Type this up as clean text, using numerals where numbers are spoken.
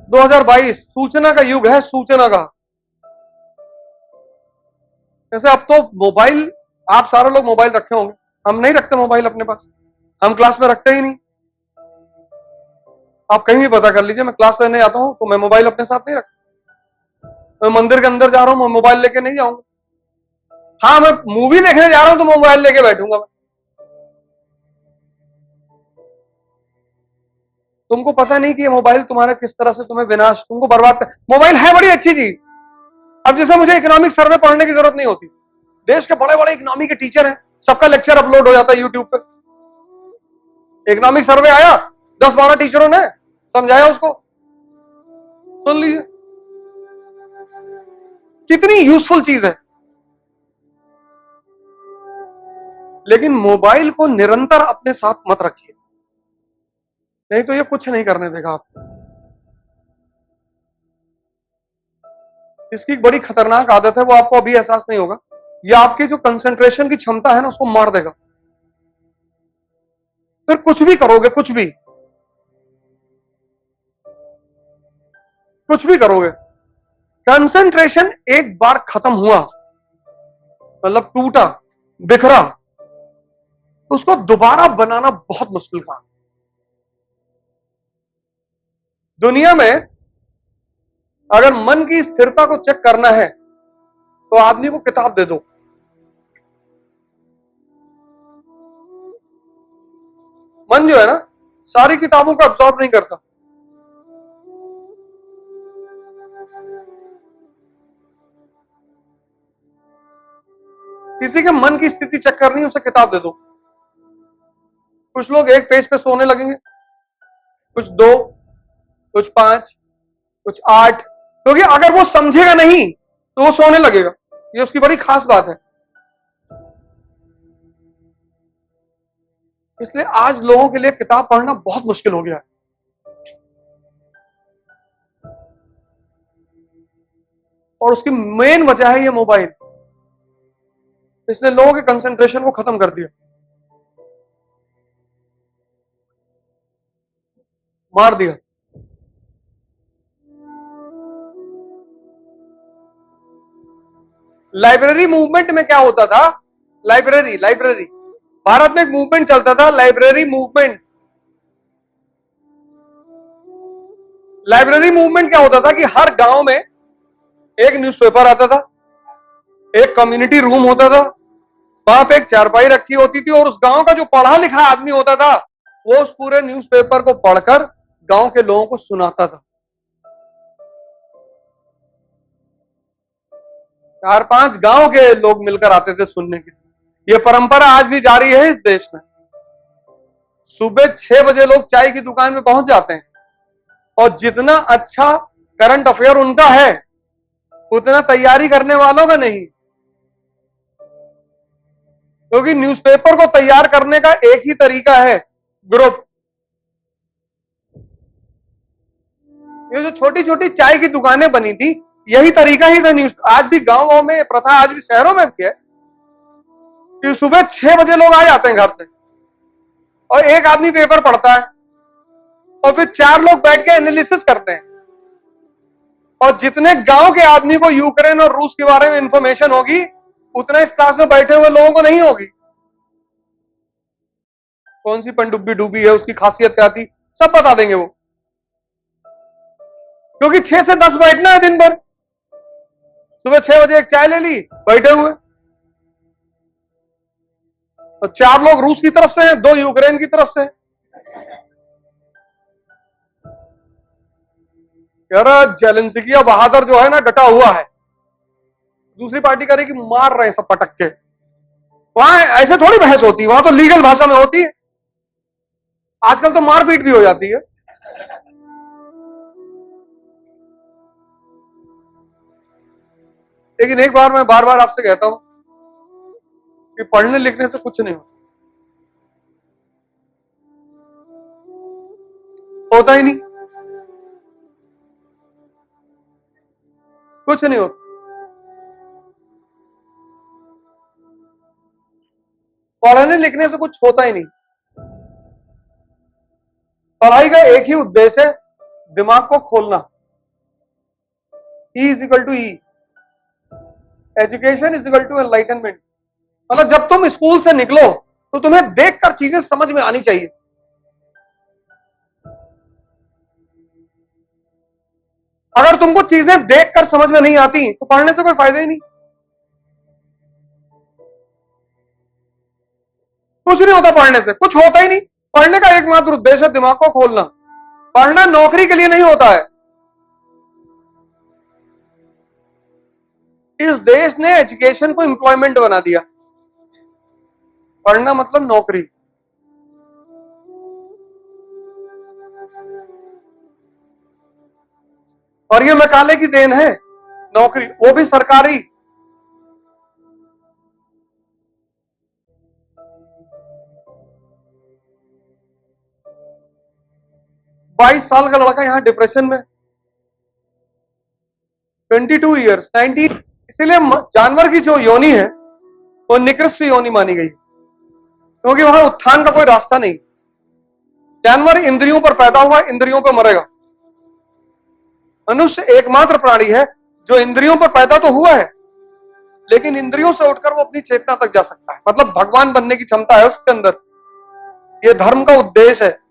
2022 सूचना का युग है, सूचना का। जैसे अब तो मोबाइल, आप सारे लोग मोबाइल रखे होंगे, हम नहीं रखते मोबाइल अपने पास, हम क्लास में रखते ही नहीं। आप कहीं भी पता कर लीजिए, मैं क्लास लेने आता हूं तो मैं मोबाइल अपने साथ नहीं रखता। मैं मंदिर के अंदर जा रहा हूं, मैं मोबाइल लेके नहीं जाऊंगा। हाँ, मैं मूवी देखने जा रहा हूं तो मोबाइल लेके बैठूंगा मैं। तुमको पता नहीं कि ये मोबाइल तुम्हारा किस तरह से तुम्हें विनाश, तुमको बर्बाद कर। मोबाइल है बड़ी अच्छी चीज। अब जैसे मुझे इकोनॉमिक सर्वे पढ़ने की जरूरत नहीं होती, देश के बड़े बड़े इकोनॉमी के टीचर हैं, सबका लेक्चर अपलोड हो जाता है यूट्यूब पे। इकोनॉमिक सर्वे आया, 10-12 टीचरों ने समझाया उसको, सुन लीजिए। कितनी यूजफुल चीज है। लेकिन मोबाइल को निरंतर अपने साथ मत रखिए, नहीं तो ये कुछ नहीं करने देगा आपको। इसकी एक बड़ी खतरनाक आदत है, वो आपको अभी एहसास नहीं होगा। ये आपकी जो कंसंट्रेशन की क्षमता है ना, उसको मार देगा। फिर कुछ भी करोगे, कुछ भी करोगे, कंसंट्रेशन एक बार खत्म हुआ, मतलब टूटा, बिखरा, उसको दोबारा बनाना बहुत मुश्किल काम। दुनिया में अगर मन की स्थिरता को चेक करना है तो आदमी को किताब दे दो। मन जो है ना, सारी किताबों को अब्सॉर्ब नहीं करता। किसी के मन की स्थिति चेक करनी है, उसे किताब दे दो। कुछ लोग एक पेज पे सोने लगेंगे, कुछ 2, कुछ 5, कुछ 8, क्योंकि अगर वो समझेगा नहीं तो वो सोने लगेगा। ये उसकी बड़ी खास बात है। इसलिए आज लोगों के लिए किताब पढ़ना बहुत मुश्किल हो गया है। और उसकी मेन वजह है ये मोबाइल। इसने लोगों के कंसंट्रेशन को खत्म कर दिया, मार दिया। लाइब्रेरी मूवमेंट में क्या होता था? लाइब्रेरी लाइब्रेरी भारत में एक मूवमेंट चलता था, लाइब्रेरी मूवमेंट। लाइब्रेरी मूवमेंट क्या होता था कि हर गांव में एक न्यूज़पेपर आता था, एक कम्युनिटी रूम होता था, वहां पे एक चारपाई रखी होती थी, और उस गांव का जो पढ़ा लिखा आदमी होता था वो उस पूरे न्यूज़पेपर को पढ़कर गांव के लोगों को सुनाता था। 4-5 गांव के लोग मिलकर आते थे सुनने के लिए। ये परंपरा आज भी जारी है इस देश में। सुबह 6 बजे लोग चाय की दुकान में पहुंच जाते हैं, और जितना अच्छा करंट अफेयर उनका है उतना तैयारी करने वालों का नहीं, क्योंकि न्यूज़पेपर को तैयार करने का एक ही तरीका है, ग्रुप। ये जो छोटी छोटी चाय की दुकानें बनी थी, यही तरीका ही था न्यूज। आज भी गांवों में प्रथा, आज भी शहरों में भी है कि सुबह 6 बजे लोग आ जाते हैं घर से, और एक आदमी पेपर पढ़ता है, और फिर 4 लोग बैठ के एनालिसिस करते हैं। और जितने गांव के आदमी को यूक्रेन और रूस के बारे में इंफॉर्मेशन होगी, उतना इस क्लास में बैठे हुए लोगों को नहीं होगी। कौन सी पनडुब्बी डूबी है, उसकी खासियत क्या थी, सब बता देंगे वो, क्योंकि 6 से 10 बैठना है दिन भर। सुबह 6 बजे एक चाय ले ली, बैठे हुए। तो 4 लोग रूस की तरफ से हैं, 2 यूक्रेन की तरफ से हैं। यार जेलेंस्की बहादुर जो है ना, डटा हुआ है, दूसरी पार्टी करे कि मार रहे हैं सब पटक के। वहां ऐसे थोड़ी बहस होती है, वहां तो लीगल भाषा में होती है। आजकल तो मारपीट भी हो जाती है। लेकिन एक बार मैं बार बार आपसे कहता हूं कि पढ़ने लिखने से कुछ नहीं होता ही नहीं, कुछ नहीं होता। पढ़ने लिखने से कुछ होता ही नहीं। पढ़ाई का एक ही उद्देश्य है, दिमाग को खोलना। E is equal to E, education is equal to enlightenment. मतलब जब तुम स्कूल से निकलो तो तुम्हें देखकर चीजें समझ में आनी चाहिए। अगर तुमको चीजें देखकर समझ में नहीं आती तो पढ़ने से कोई फायदा ही नहीं। कुछ नहीं होता पढ़ने से, कुछ होता ही नहीं। पढ़ने का एकमात्र उद्देश्य है दिमाग को खोलना। पढ़ना नौकरी के लिए नहीं होता है। इस देश ने एजुकेशन को एम्प्लॉयमेंट बना दिया। पढ़ना मतलब नौकरी। और ये मैकाले की देन है, नौकरी, वो भी सरकारी। बाईस साल का लड़का यहां डिप्रेशन में, 22 ईयर्स, 19। इसीलिए जानवर की जो योनि है वो निकृष्ट योनि मानी गई, क्योंकि वहां उत्थान का कोई रास्ता नहीं। जानवर इंद्रियों पर पैदा हुआ, इंद्रियों पर मरेगा। मनुष्य एकमात्र प्राणी है जो इंद्रियों पर पैदा तो हुआ है, लेकिन इंद्रियों से उठकर वो अपनी चेतना तक जा सकता है। मतलब भगवान बनने की क्षमता है उसके अंदर। ये धर्म का उद्देश्य है।